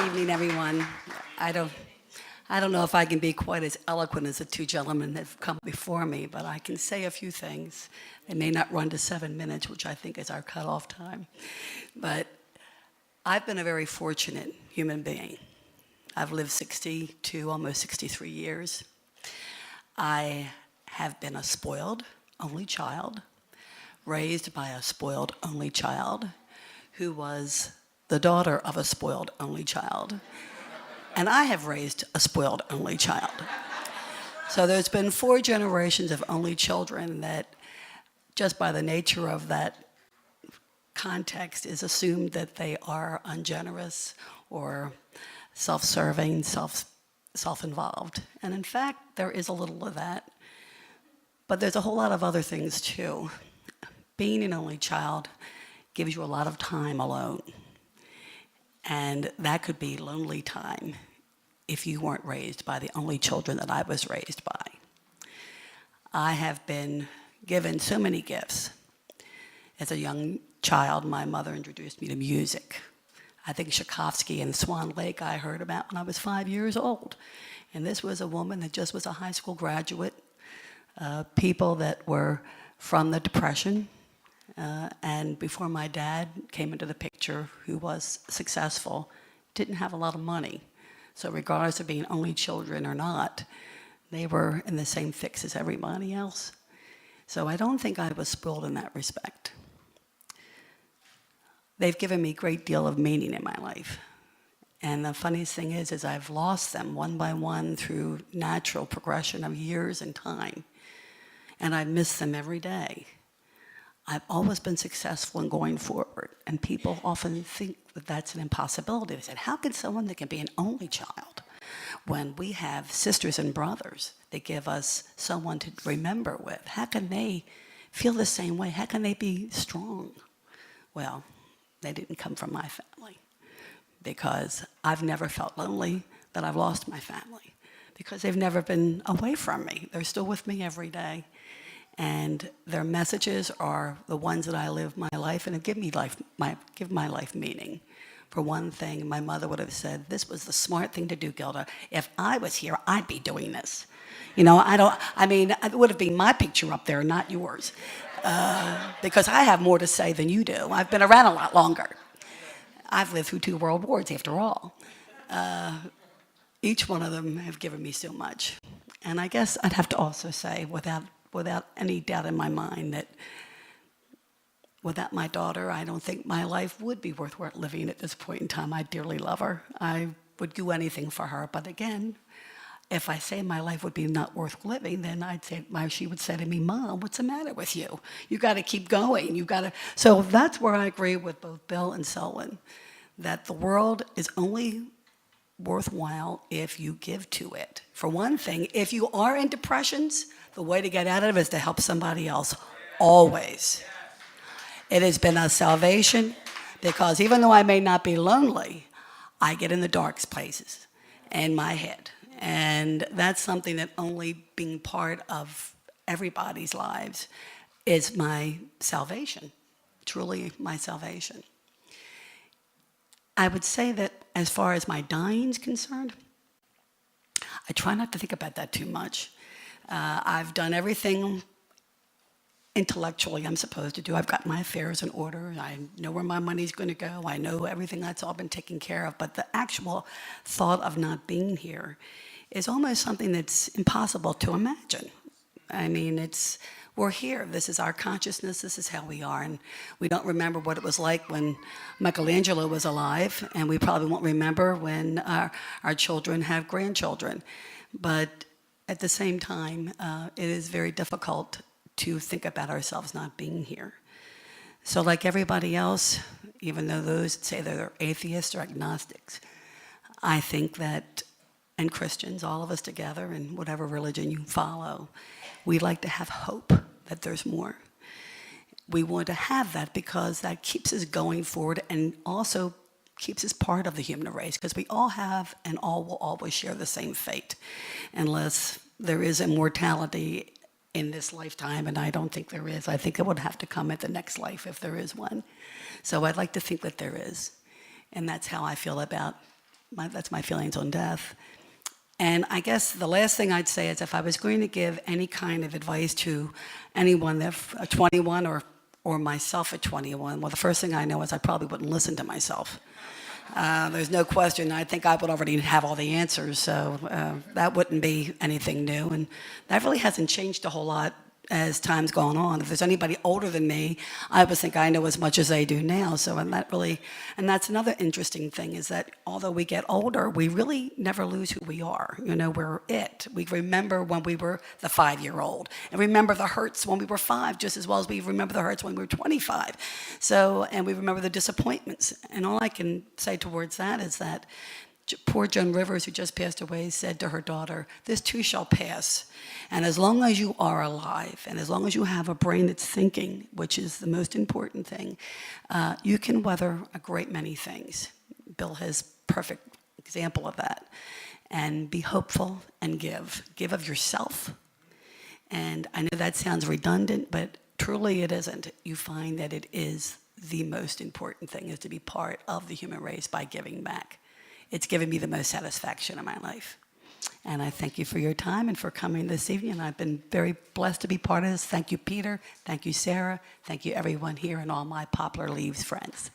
evening, everyone. I don't, I don't know if I can be quite as eloquent as the two gentlemen that have come before me, but I can say a few things. They may not run to 7 minutes, which I think is our cutoff time. But I've been a very fortunate human being. I've lived 62, almost 63 years. I have been a spoiled only child, raised by a spoiled only child, who was the daughter of a spoiled only child. And I have raised a spoiled only child. So there's been 4 generations of only children that, just by the nature of that context, is assumed that they are ungenerous or self-serving, self-involved. And in fact, there is a little of that. But there's a whole lot of other things too. Being an only child gives you a lot of time alone. And that could be lonely time if you weren't raised by the only children that I was raised by. I have been given so many gifts. As a young child, my mother introduced me to music. I think Tchaikovsky and Swan Lake I heard about when I was 5 years old. And this was a woman that just was a high school graduate, people that were from the Depression, and before my dad came into the picture, who was successful, didn't have a lot of money. So regardless of being only children or not, they were in the same fix as everybody else. So I don't think I was spoiled in that respect. They've given me a great deal of meaning in my life. And the funniest thing is I've lost them one by one through natural progression of years and time. And I miss them every day. I've always been successful in going forward, and people often think that that's an impossibility. They said, how can someone that can be an only child, when we have sisters and brothers that give us someone to remember with, how can they feel the same way? How can they be strong? Well, they didn't come from my family, because I've never felt lonely that I've lost my family, because they've never been away from me. They're still with me every day. And their messages are the ones that I live my life, and give my life meaning. For one thing, my mother would have said, this was the smart thing to do, Gilda. If I was here, I'd be doing this. You know, it would have been my picture up there, not yours. Because I have more to say than you do. I've been around a lot longer. I've lived through 2 world wars, after all. Each one of them have given me so much. And I guess I'd have to also say, without any doubt in my mind, that without my daughter, I don't think my life would be worth living at this point in time. I dearly love her. I would do anything for her. But again, if I say my life would be not worth living, then she would say to me, Mom, what's the matter with you? You got to keep going. So that's where I agree with both Bill and Selwyn, that the world is only worthwhile if you give to it. For one thing, if you are in depressions, the way to get out of it is to help somebody else, always. It has been a salvation, because even though I may not be lonely, I get in the darkest places in my head. And that's something that only being part of everybody's lives is my salvation, truly my salvation. I would say that as far as my dying is concerned, I try not to think about that too much. I've done everything intellectually I'm supposed to do. I've got my affairs in order. I know where my money's going to go. I know everything that's all been taken care of. But the actual thought of not being here is almost something that's impossible to imagine. I mean, we're here. This is our consciousness. This is how we are. And we don't remember what it was like when Michelangelo was alive, and we probably won't remember when our children have grandchildren. But at the same time, it is very difficult to think about ourselves not being here. So like everybody else, even though those say they're atheists or agnostics, I think that, and Christians, all of us together, in whatever religion you follow, we like to have hope that there's more. We want to have that because that keeps us going forward, and also keeps us part of the human race, because we all have and all will always share the same fate, unless there is immortality in this lifetime, and I don't think there is. I think it would have to come at the next life if there is one. So I'd like to think that there is. And that's how I feel about that's my feelings on death. And I guess the last thing I'd say is if I was going to give any kind of advice to anyone that 21 or myself at 21, well, the first thing I know is I probably wouldn't listen to myself. There's no question. I think I would already have all the answers, so that wouldn't be anything new. And that really hasn't changed a whole lot as time's gone on. If there's anybody older than me, I would think I know as much as they do now. So, and that's another interesting thing is that although we get older, we really never lose who we are. You know, we're it. We remember when we were the 5-year-old and remember the hurts when we were 5, just as well as we remember the hurts when we were 25. So, and we remember the disappointments. And all I can say towards that is that poor Joan Rivers, who just passed away, said to her daughter, "This too shall pass. And as long as you are alive, and as long as you have a brain that's thinking, which is the most important thing, you can weather a great many things." Bill has perfect example of that. And be hopeful and give. Give of yourself. And I know that sounds redundant, but truly it isn't. You find that it is the most important thing, is to be part of the human race by giving back. It's given me the most satisfaction in my life. And I thank you for your time and for coming this evening. And I've been very blessed to be part of this. Thank you, Peter. Thank you, Sarah. Thank you, everyone here and all my Poplar Leaves friends.